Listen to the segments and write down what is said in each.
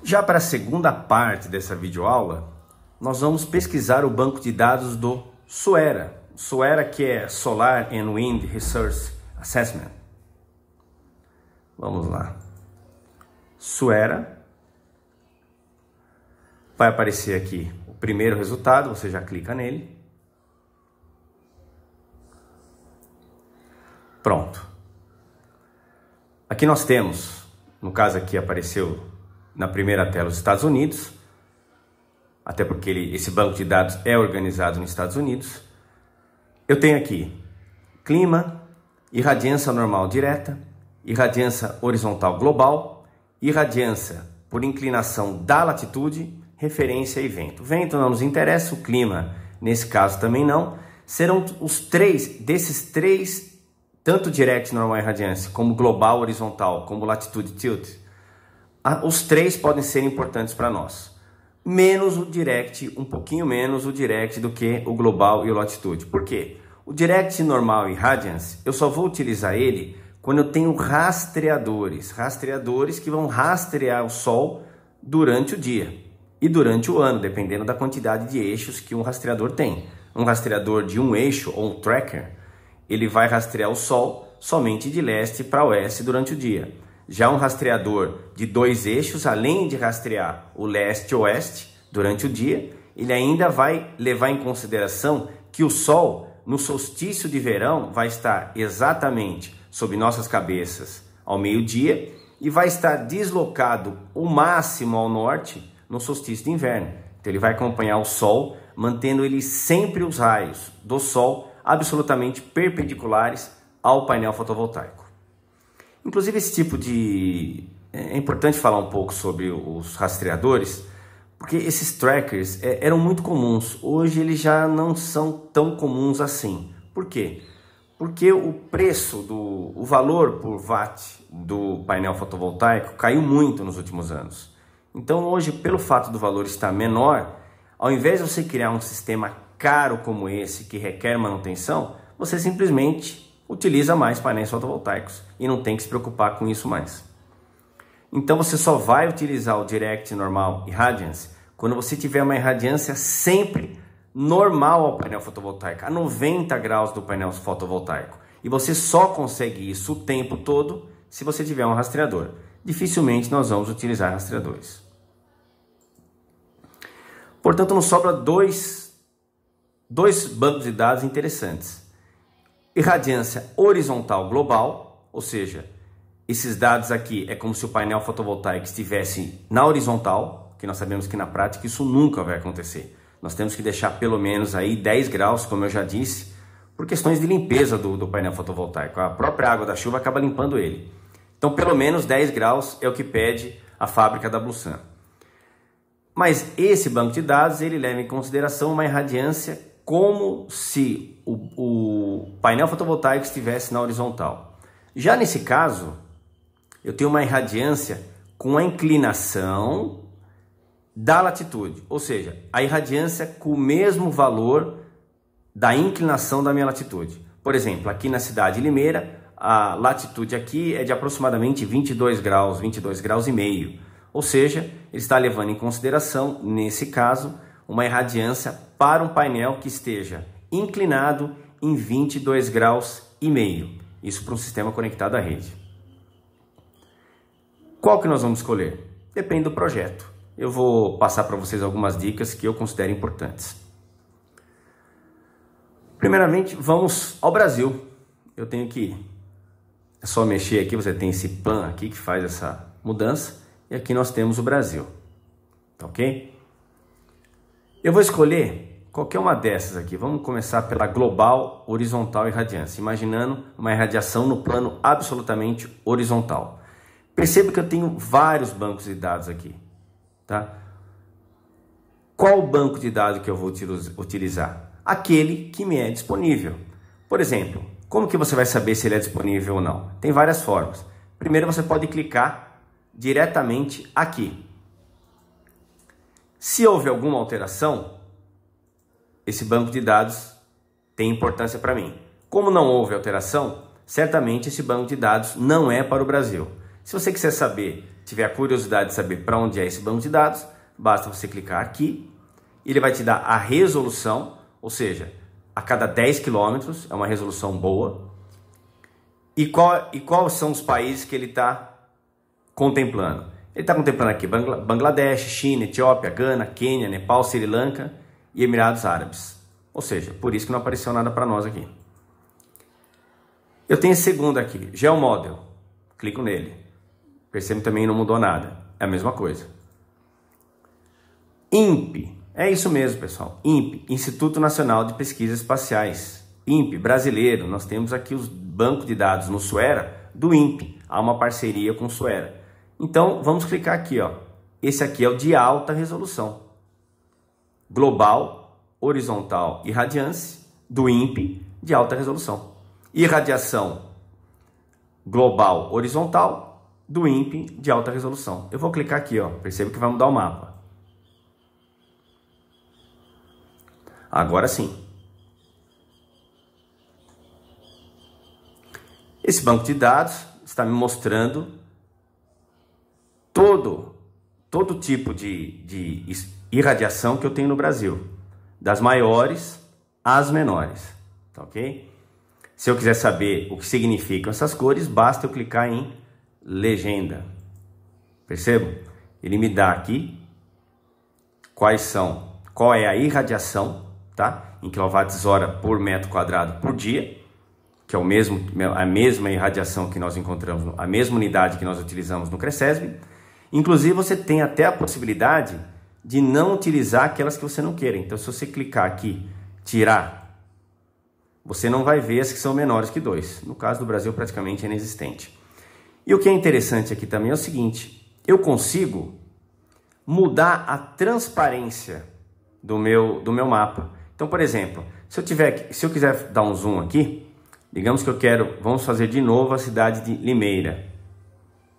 Já para a segunda parte dessa videoaula, nós vamos pesquisar o banco de dados do SOERA. SOERA, que é Solar and Wind Resource Assessment. Vamos lá. SOERA. Vai aparecer aqui o primeiro resultado, você já clica nele. Pronto. Aqui nós temos, no caso aqui apareceu na primeira tela os Estados Unidos, até porque esse banco de dados é organizado nos Estados Unidos. Eu tenho aqui clima, irradiância normal direta, irradiância horizontal global, irradiância por inclinação da latitude, referência e vento. Vento não nos interessa, o clima nesse caso também não. Serão os desses três, tanto direct normal irradiância, como global horizontal, como latitude tilt, os três podem ser importantes para nós. Menos o direct, um pouquinho menos o direct do que o global e o latitude. Por quê? O direct normal irradiance, eu só vou utilizar ele quando eu tenho rastreadores. Rastreadores que vão rastrear o Sol durante o dia e durante o ano, dependendo da quantidade de eixos que um rastreador tem. Um rastreador de um eixo ou um tracker, ele vai rastrear o Sol somente de leste para oeste durante o dia. Já um rastreador de 2 eixos, além de rastrear o leste e oeste durante o dia, ele ainda vai levar em consideração que o Sol, no solstício de verão, vai estar exatamente sob nossas cabeças ao meio-dia e vai estar deslocado o máximo ao norte no solstício de inverno. Então ele vai acompanhar o Sol, mantendo ele sempre os raios do Sol absolutamente perpendiculares ao painel fotovoltaico. Inclusive esse tipo de... É importante falar um pouco sobre os rastreadores, porque esses trackers eram muito comuns. Hoje eles já não são tão comuns assim. Por quê? Porque o preço, o valor por watt do painel fotovoltaico caiu muito nos últimos anos. Então hoje, pelo fato do valor estar menor, ao invés de você criar um sistema caro como esse, que requer manutenção, você simplesmente utiliza mais painéis fotovoltaicos e não tem que se preocupar com isso mais. Então você só vai utilizar o direct normal irradiance quando você tiver uma irradiância sempre normal ao painel fotovoltaico, a 90 graus do painel fotovoltaico. E você só consegue isso o tempo todo se você tiver um rastreador. Dificilmente nós vamos utilizar rastreadores. Portanto, nos sobra dois bancos de dados interessantes. Irradiância horizontal global, ou seja, esses dados aqui é como se o painel fotovoltaico estivesse na horizontal, que nós sabemos que na prática isso nunca vai acontecer. Nós temos que deixar pelo menos aí 10 graus, como eu já disse, por questões de limpeza do painel fotovoltaico. A própria água da chuva acaba limpando ele. Então, pelo menos 10 graus é o que pede a fábrica da Blusan. Mas esse banco de dados, ele leva em consideração uma irradiância como se o painel fotovoltaico estivesse na horizontal. Já nesse caso, eu tenho uma irradiância com a inclinação da latitude, ou seja, a irradiância com o mesmo valor da inclinação da minha latitude. Por exemplo, aqui na cidade de Limeira, a latitude aqui é de aproximadamente 22 graus e meio. Ou seja, ele está levando em consideração, nesse caso, uma irradiância para um painel que esteja inclinado em 22 graus e meio. Isso para um sistema conectado à rede. Qual que nós vamos escolher? Depende do projeto. Eu vou passar para vocês algumas dicas que eu considero importantes. Primeiramente, vamos ao Brasil. Eu tenho que... É só mexer aqui, você tem esse pan aqui que faz essa mudança. E aqui nós temos o Brasil. Tá ok? Eu vou escolher qualquer uma dessas aqui. Vamos começar pela global horizontal irradiância, imaginando uma irradiação no plano absolutamente horizontal. Perceba que eu tenho vários bancos de dados aqui. Tá? Qual o banco de dados que eu vou utilizar? Aquele que me é disponível. Por exemplo, como que você vai saber se ele é disponível ou não? Tem várias formas. Primeiro, você pode clicar diretamente aqui. Se houve alguma alteração, esse banco de dados tem importância para mim. Como não houve alteração, certamente esse banco de dados não é para o Brasil. Se você quiser saber tiver a curiosidade de saber para onde é esse banco de dados, basta você clicar aqui. Ele vai te dar a resolução, ou seja, a cada 10 quilômetros, é uma resolução boa. E quais são os países que ele está contemplando? Ele está contemplando aqui Bangladesh, China, Etiópia, Gana, Quênia, Nepal, Sri Lanka e Emirados Árabes. Ou seja, por isso que não apareceu nada para nós aqui. Eu tenho esse segundo aqui, GeoModel. Clico nele. Percebo que também não mudou nada. É a mesma coisa. INPE. É isso mesmo, pessoal. INPE, Instituto Nacional de Pesquisas Espaciais. INPE, brasileiro. Nós temos aqui os bancos de dados no Suera do INPE. Há uma parceria com o Suera. Então, vamos clicar aqui, ó. Esse aqui é o de alta resolução. Global, horizontal e radiância do INPE de alta resolução. Irradiação global, horizontal do INPE de alta resolução. Eu vou clicar aqui, ó. Perceba que vai mudar o mapa. Agora sim. Esse banco de dados está me mostrando todo tipo de irradiação que eu tenho no Brasil, das maiores às menores, tá ok? Se eu quiser saber o que significam essas cores, basta eu clicar em legenda. Percebam? Ele me dá aqui qual é a irradiação, tá? Em kWh por metro quadrado por dia, que é a mesma irradiação que nós encontramos, a mesma unidade que nós utilizamos no Cresesb. Inclusive, você tem até a possibilidade de não utilizar aquelas que você não queira. Então, se você clicar aqui, tirar, você não vai ver as que são menores que 2. No caso do Brasil, praticamente é inexistente. E o que é interessante aqui também é o seguinte, eu consigo mudar a transparência do meu mapa. Então, por exemplo, se eu quiser dar um zoom aqui, digamos que vamos fazer de novo a cidade de Limeira,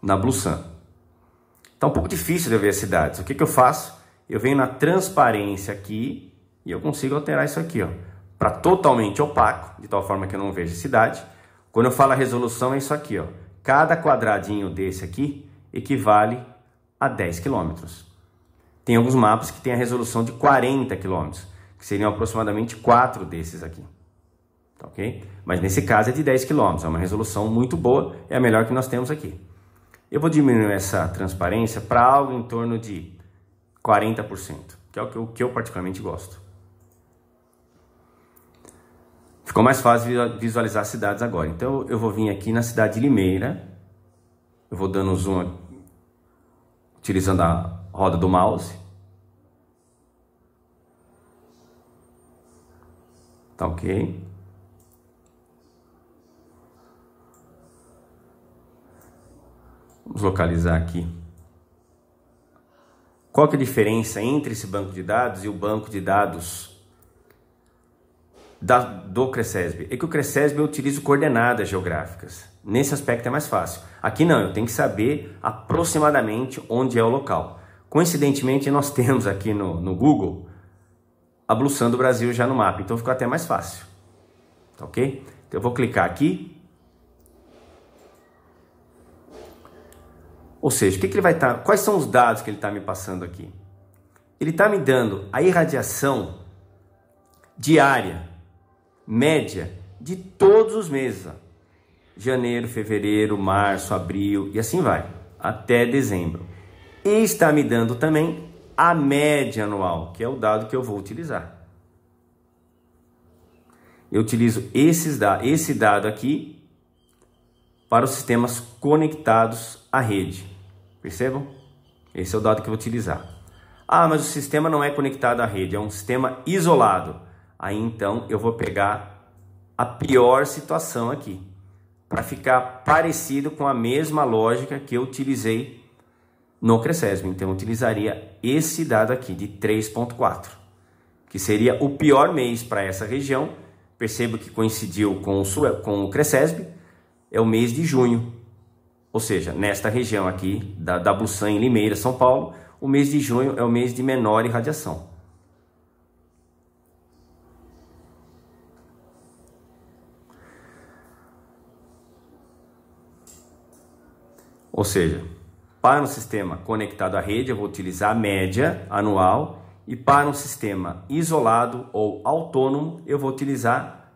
na Bluesun. Tá um pouco difícil de eu ver as cidades. O que eu faço? Eu venho na transparência aqui e eu consigo alterar isso aqui, ó, para totalmente opaco, de tal forma que eu não vejo a cidade. Quando eu falo a resolução é isso aqui, ó. Cada quadradinho desse aqui equivale a 10 quilômetros. Tem alguns mapas que têm a resolução de 40 quilômetros, que seriam aproximadamente 4 desses aqui. Tá ok? Mas nesse caso é de 10 quilômetros, é uma resolução muito boa, é a melhor que nós temos aqui. Eu vou diminuir essa transparência para algo em torno de 40%, que é o que eu particularmente gosto. Ficou mais fácil visualizar as cidades agora. Então eu vou vir aqui na cidade de Limeira, eu vou dando um zoom utilizando a roda do mouse. Tá ok? Vamos localizar aqui. Qual que é a diferença entre esse banco de dados e o banco de dados do Cresesb? É que o Cresesb eu utilizo coordenadas geográficas. Nesse aspecto é mais fácil. Aqui não, eu tenho que saber aproximadamente onde é o local. Coincidentemente, nós temos aqui no Google a Bluesun do Brasil já no mapa, então ficou até mais fácil. Tá ok? Então eu vou clicar aqui. Ou seja, quais são os dados que ele está me passando aqui? Ele está me dando a irradiação diária, média, de todos os meses. Ó. Janeiro, fevereiro, março, abril e assim vai, até dezembro. E está me dando também a média anual, que é o dado que eu vou utilizar. Eu utilizo esse dado aqui para os sistemas conectados à rede. Percebam? Esse é o dado que eu vou utilizar. Ah, mas o sistema não é conectado à rede, é um sistema isolado. Aí então eu vou pegar a pior situação aqui, para ficar parecido com a mesma lógica que eu utilizei no Cresesb. Então eu utilizaria esse dado aqui de 3.4, que seria o pior mês para essa região. Percebo que coincidiu com o Cresesb, é o mês de junho. Ou seja, nesta região aqui da Bluesun em Limeira, São Paulo, o mês de junho é o mês de menor irradiação. Ou seja, para um sistema conectado à rede, eu vou utilizar a média anual, e para um sistema isolado ou autônomo, eu vou utilizar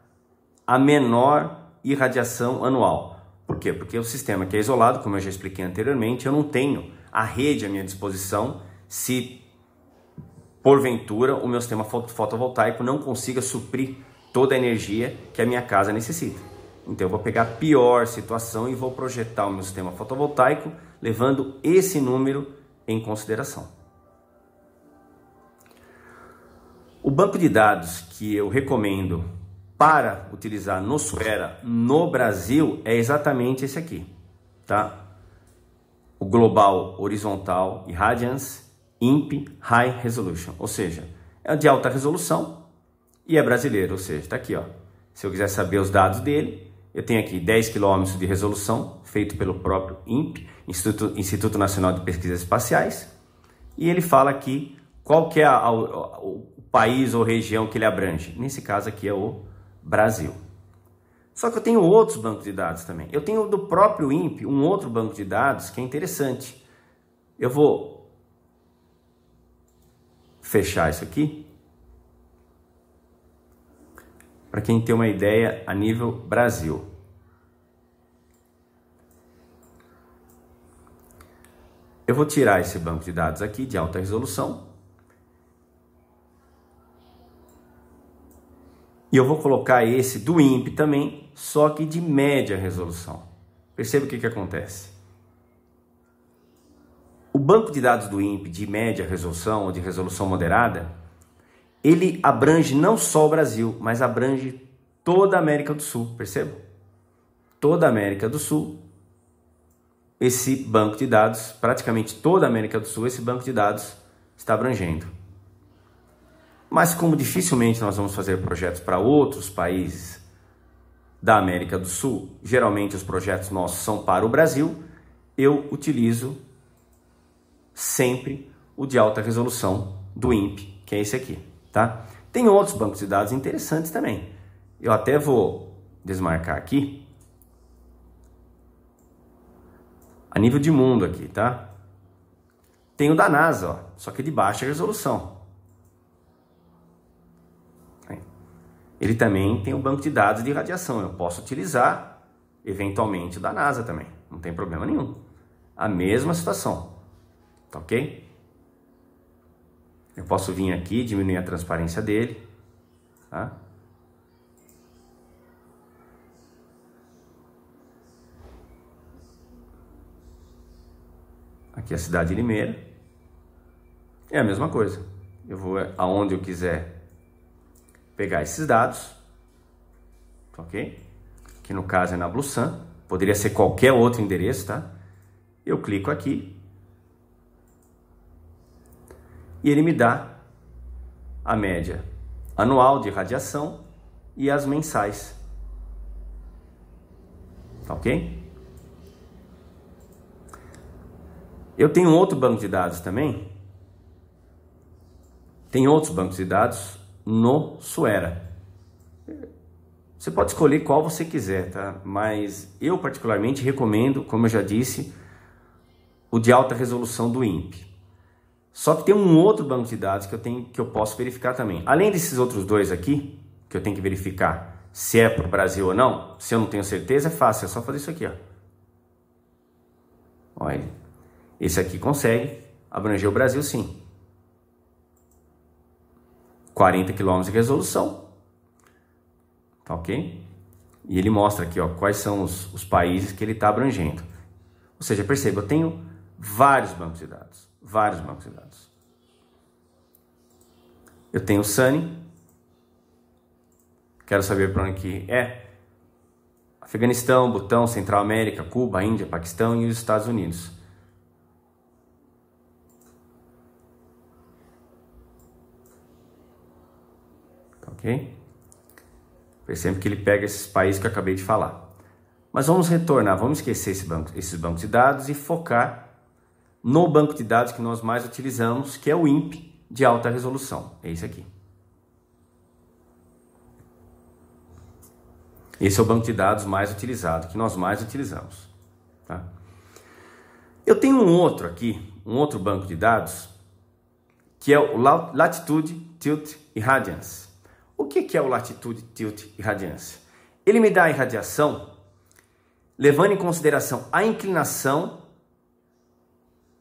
a menor irradiação anual. Por quê? Porque o sistema que é isolado, como eu já expliquei anteriormente, eu não tenho a rede à minha disposição se, porventura, o meu sistema fotovoltaico não consiga suprir toda a energia que a minha casa necessita. Então eu vou pegar a pior situação e vou projetar o meu sistema fotovoltaico levando esse número em consideração. O banco de dados que eu recomendo para utilizar no Suera no Brasil é exatamente esse aqui, tá? O Global Horizontal Irradiance INP High Resolution, ou seja, é de alta resolução e é brasileiro, ou seja, está aqui, ó. Se eu quiser saber os dados dele, eu tenho aqui 10 km de resolução, feito pelo próprio INPE, Instituto Nacional de Pesquisas Espaciais, e ele fala aqui qual que é o país ou região que ele abrange. Nesse caso aqui é o Brasil. Só que eu tenho outros bancos de dados também. Eu tenho do próprio INPE um outro banco de dados que é interessante. Eu vou fechar isso aqui para quem tem uma ideia a nível Brasil. Eu vou tirar esse banco de dados aqui de alta resolução e eu vou colocar esse do INPE também, só que de média resolução. Perceba o que acontece. O banco de dados do INPE de média resolução ou de resolução moderada, ele abrange não só o Brasil, mas abrange toda a América do Sul, perceba? Toda a América do Sul, esse banco de dados, praticamente toda a América do Sul, esse banco de dados está abrangendo. Mas como dificilmente nós vamos fazer projetos para outros países da América do Sul, geralmente os projetos nossos são para o Brasil, eu utilizo sempre o de alta resolução do INPE, que é esse aqui, tá? Tem outros bancos de dados interessantes também. Eu até vou desmarcar aqui, a nível de mundo aqui, tá? Tem o da NASA, ó, só que de baixa resolução. Ele também tem o banco de dados de radiação. Eu posso utilizar, eventualmente, o da NASA também. Não tem problema nenhum. A mesma situação. Tá ok? Eu posso vir aqui, diminuir a transparência dele. Tá? Aqui é a cidade de Limeira. É a mesma coisa. Eu vou aonde eu quiser pegar esses dados, ok? Que no caso é na Bluesun, poderia ser qualquer outro endereço, tá? Eu clico aqui e ele me dá a média anual de radiação e as mensais, ok? Eu tenho outro banco de dados também, tem outros bancos de dados no Suera. Você pode escolher qual você quiser, tá? Mas eu particularmente recomendo, como eu já disse, o de alta resolução do INPE. Só que tem um outro banco de dados que eu posso verificar também. Além desses outros dois aqui, que eu tenho que verificar se é para o Brasil ou não, se eu não tenho certeza, é fácil, é só fazer isso aqui, ó. Olha, esse aqui consegue abranger o Brasil sim. 40 km de resolução, tá ok? E ele mostra aqui, ó, quais são os países que ele está abrangendo. Ou seja, perceba, eu tenho vários bancos de dados, Eu tenho o Sunny, quero saber para onde que é. Afeganistão, Butão, Central América, Cuba, Índia, Paquistão e os Estados Unidos. Ok? Percebe que ele pega esses países que eu acabei de falar. Mas vamos retornar, vamos esquecer esses bancos de dados e focar no banco de dados que nós mais utilizamos, que é o INPE de alta resolução. É esse aqui. Esse é o banco de dados mais utilizado, que nós mais utilizamos. Tá? Eu tenho um outro aqui, um outro banco de dados, que é o Latitude, Tilt e Radiance. O que é o Latitude, Tilt e Radiance? Ele me dá a irradiação levando em consideração a inclinação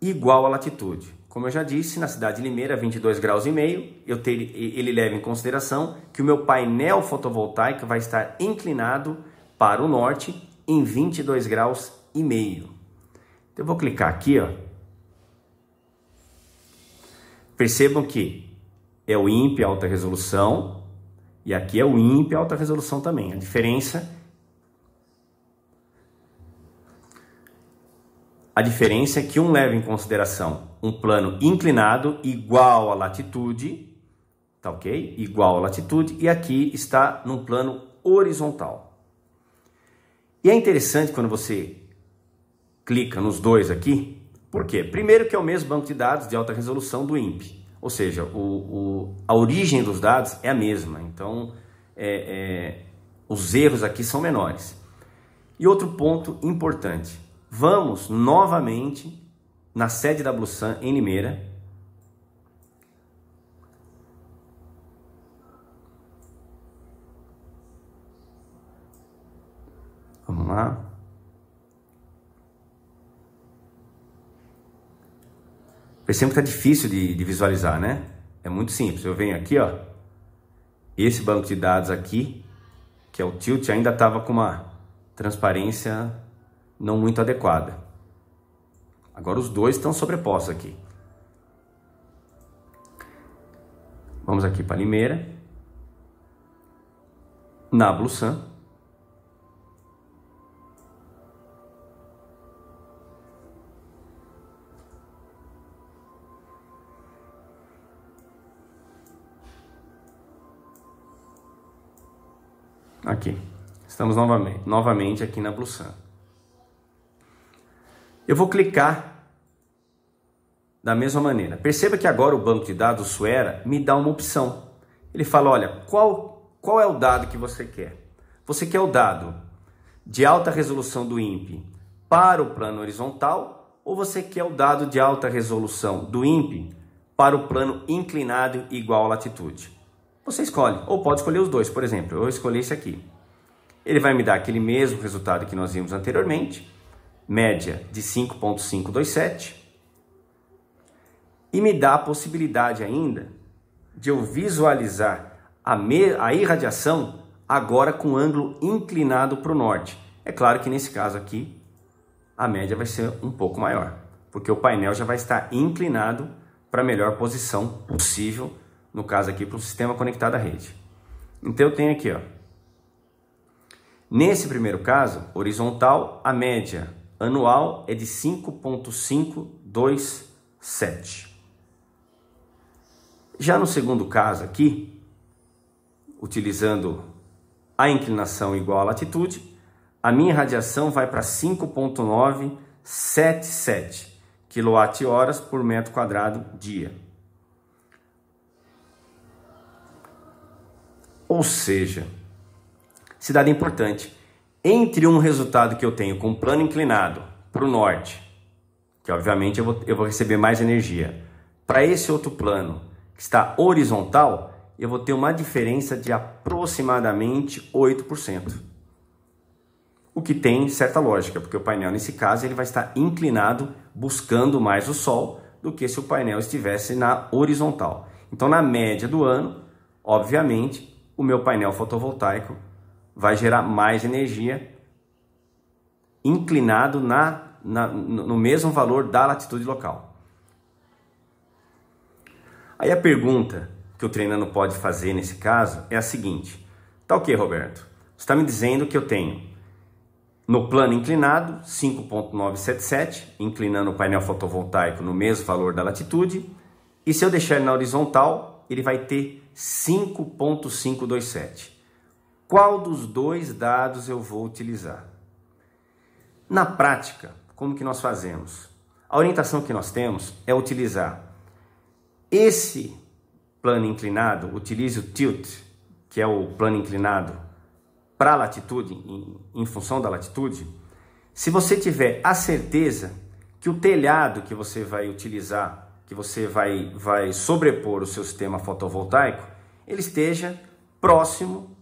igual à latitude. Como eu já disse, na cidade de Limeira, 22 graus e meio, ele leva em consideração que o meu painel fotovoltaico vai estar inclinado para o norte em 22 graus e meio. Então, eu vou clicar aqui, ó. Percebam que é o INPE alta resolução e aqui é o INPE alta resolução também. A diferença é que um leva em consideração um plano inclinado igual à latitude, tá ok? Igual à latitude, e aqui está num plano horizontal. E é interessante quando você clica nos dois aqui, por quê? Primeiro que é o mesmo banco de dados de alta resolução do INPE, ou seja, a origem dos dados é a mesma, então os erros aqui são menores. E outro ponto importante, vamos novamente na sede da Blusan em Limeira. Vamos lá. Percebam que está difícil de visualizar, né? É muito simples. Eu venho aqui, ó. Esse banco de dados aqui, que é o Tilt, ainda estava com uma transparência não muito adequada. Agora os dois estão sobrepostos aqui. Vamos aqui para Limeira. Na Blusan. Aqui. Estamos novamente aqui na Blusan. Eu vou clicar da mesma maneira. Perceba que agora o banco de dados Suera me dá uma opção. Ele fala, olha, qual é o dado que você quer? Você quer o dado de alta resolução do INPE para o plano horizontal ou você quer o dado de alta resolução do INPE para o plano inclinado igual à latitude? Você escolhe, ou pode escolher os dois. Por exemplo, eu escolhi esse aqui. Ele vai me dar aquele mesmo resultado que nós vimos anteriormente, média de 5.527, e me dá a possibilidade ainda de eu visualizar a irradiação agora com ângulo inclinado para o norte. É claro que nesse caso aqui a média vai ser um pouco maior, porque o painel já vai estar inclinado para a melhor posição possível, no caso aqui para o sistema conectado à rede. Então eu tenho aqui, ó, nesse primeiro caso, horizontal, a média anual é de 5.527. Já no segundo caso aqui, utilizando a inclinação igual à latitude, a minha radiação vai para 5.977 kWh por metro quadrado dia. Ou seja, esse dado é importante. Entre um resultado que eu tenho com plano inclinado para o norte, que obviamente eu vou receber mais energia, para esse outro plano que está horizontal, eu vou ter uma diferença de aproximadamente 8%. O que tem certa lógica, porque o painel nesse caso ele vai estar inclinado buscando mais o sol do que se o painel estivesse na horizontal. Então na média do ano, obviamente, o meu painel fotovoltaico vai gerar mais energia inclinado no mesmo valor da latitude local. Aí a pergunta que o treinando pode fazer nesse caso é a seguinte: tá ok, Roberto, você está me dizendo que eu tenho no plano inclinado 5.977, inclinando o painel fotovoltaico no mesmo valor da latitude, e se eu deixar ele na horizontal, ele vai ter 5.527. Qual dos dois dados eu vou utilizar? Na prática, como que nós fazemos? A orientação que nós temos é utilizar esse plano inclinado, utilize o tilt, que é o plano inclinado para a latitude, em função da latitude. Se você tiver a certeza que o telhado que você vai utilizar, que você vai sobrepor o seu sistema fotovoltaico, ele esteja próximo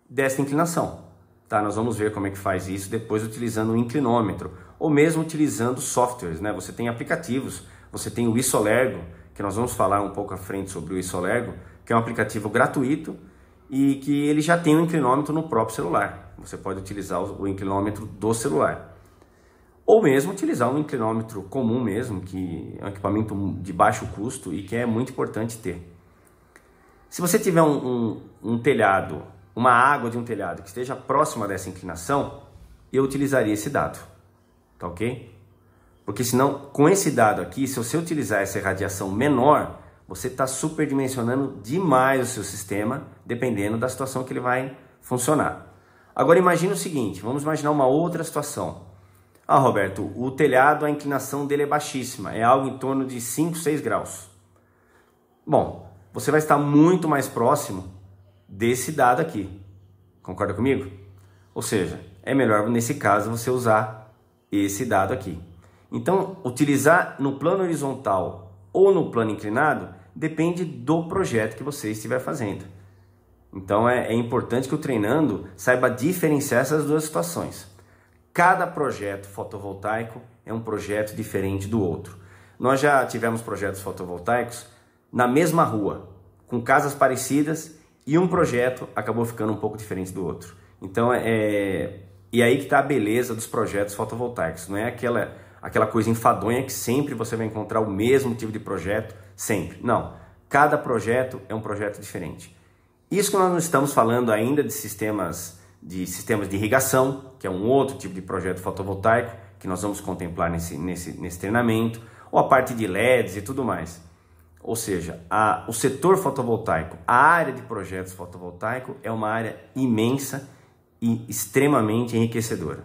desta inclinação. Tá? Nós vamos ver como é que faz isso depois utilizando um inclinômetro, ou mesmo utilizando softwares, né? Você tem aplicativos, você tem o Isolergo, que nós vamos falar um pouco à frente sobre o Isolergo, que é um aplicativo gratuito e que ele já tem um inclinômetro no próprio celular. Você pode utilizar o inclinômetro do celular. Ou mesmo utilizar um inclinômetro comum mesmo, que é um equipamento de baixo custo e que é muito importante ter. Se você tiver um telhado, uma água de um telhado que esteja próxima dessa inclinação, eu utilizaria esse dado, tá ok? Porque senão, com esse dado aqui, se você utilizar essa irradiação menor, você está superdimensionando demais o seu sistema, dependendo da situação que ele vai funcionar. Agora imagine o seguinte, vamos imaginar uma outra situação. Ah, Roberto, o telhado, a inclinação dele é baixíssima, é algo em torno de 5, 6 graus. Bom, você vai estar muito mais próximo desse dado aqui. Concorda comigo? Ou seja, é melhor nesse caso você usar esse dado aqui. Então, utilizar no plano horizontal ou no plano inclinado depende do projeto que você estiver fazendo. Então, é importante que o treinando saiba diferenciar essas duas situações. Cada projeto fotovoltaico é um projeto diferente do outro. Nós já tivemos projetos fotovoltaicos na mesma rua, com casas parecidas, e um projeto acabou ficando um pouco diferente do outro. Então, e aí que está a beleza dos projetos fotovoltaicos. Não é aquela coisa enfadonha que sempre você vai encontrar o mesmo tipo de projeto, sempre. Não, cada projeto é um projeto diferente. Isso que nós não estamos falando ainda de sistemas de irrigação, que é um outro tipo de projeto fotovoltaico, que nós vamos contemplar nesse treinamento, ou a parte de LEDs e tudo mais. Ou seja, o setor fotovoltaico, a área de projetos fotovoltaicos é uma área imensa e extremamente enriquecedora.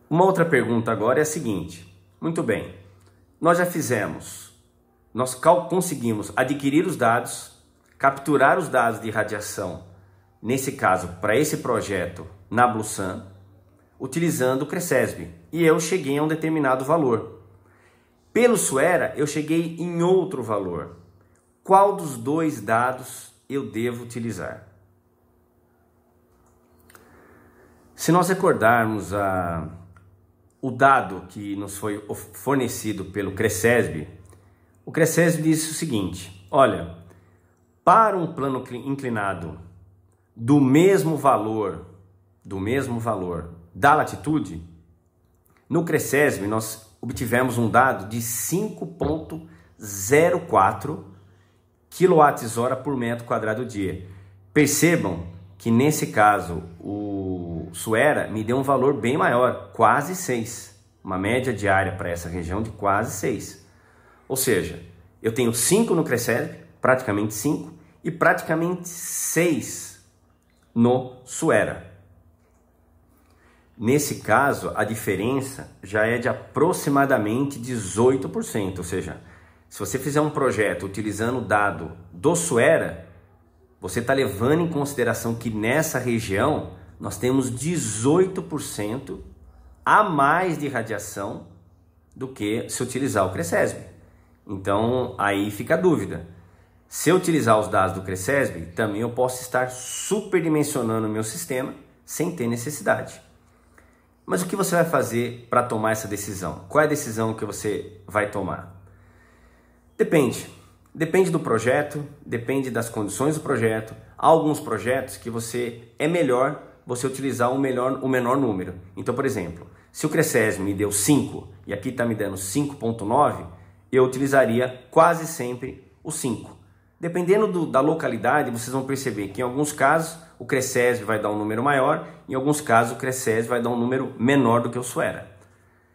Uma outra pergunta agora é a seguinte: muito bem, nós conseguimos adquirir os dados, capturar os dados de radiação, nesse caso, para esse projeto na Blusan, utilizando o Cresesb, e eu cheguei a um determinado valor. Pelo Suera, eu cheguei em outro valor. Qual dos dois dados eu devo utilizar? Se nós recordarmos o dado que nos foi fornecido pelo Cresesb, o Cresesb disse o seguinte: olha, para um plano inclinado do mesmo valor da latitude, no Cresesb nós obtivemos um dado de 5,04 kWh por metro quadrado dia. Percebam que nesse caso o Suera me deu um valor bem maior, quase 6. Uma média diária para essa região de quase 6. Ou seja, eu tenho 5 no Cresesb, praticamente 5, e praticamente 6 no Suera. Nesse caso, a diferença já é de aproximadamente 18%, ou seja, se você fizer um projeto utilizando o dado do Suera, você está levando em consideração que nessa região nós temos 18% a mais de radiação do que se utilizar o Cresesb. Então, aí fica a dúvida. Se eu utilizar os dados do Cresesb, também eu posso estar superdimensionando o meu sistema sem ter necessidade. Mas o que você vai fazer para tomar essa decisão? Qual é a decisão que você vai tomar? Depende. Depende do projeto, depende das condições do projeto. Há alguns projetos que é melhor você utilizar o menor número. Então, por exemplo, se o Cresesb me deu 5 e aqui está me dando 5,9, eu utilizaria quase sempre o 5. Dependendo da localidade, vocês vão perceber que em alguns casos o Cresesb vai dar um número maior, em alguns casos o Cresesb vai dar um número menor do que o Suera.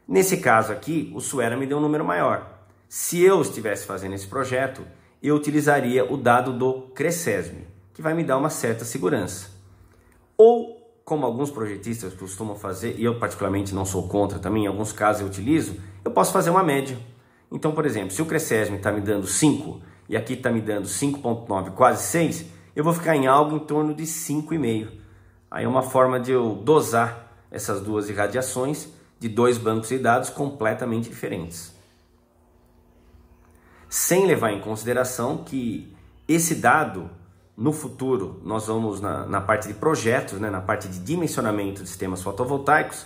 Nesse caso aqui, o Suera me deu um número maior. Se eu estivesse fazendo esse projeto, eu utilizaria o dado do Cresesb, que vai me dar uma certa segurança. Ou, como alguns projetistas costumam fazer, e eu particularmente não sou contra também, em alguns casos eu utilizo, eu posso fazer uma média. Então, por exemplo, se o Cresesb está me dando 5 e aqui está me dando 5,9, quase 6, eu vou ficar em algo em torno de 5,5. Aí é uma forma de eu dosar essas duas irradiações de dois bancos de dados completamente diferentes. Sem levar em consideração que esse dado, no futuro, nós vamos na parte de projetos, né, na parte de dimensionamento de sistemas fotovoltaicos,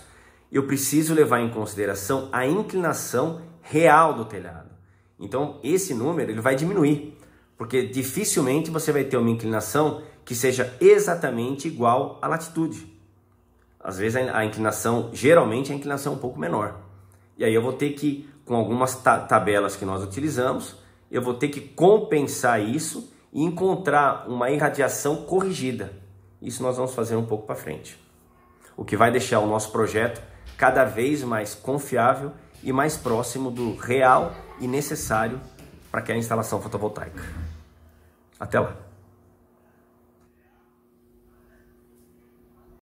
eu preciso levar em consideração a inclinação real do telhado. Então, esse número ele vai diminuir, porque dificilmente você vai ter uma inclinação que seja exatamente igual à latitude. Às vezes a inclinação, geralmente a inclinação é um pouco menor. E aí eu vou ter que, com algumas tabelas que nós utilizamos, eu vou ter que compensar isso e encontrar uma irradiação corrigida. Isso nós vamos fazer um pouco para frente. O que vai deixar o nosso projeto cada vez mais confiável e mais próximo do real e necessário para aquela instalação fotovoltaica. Até lá!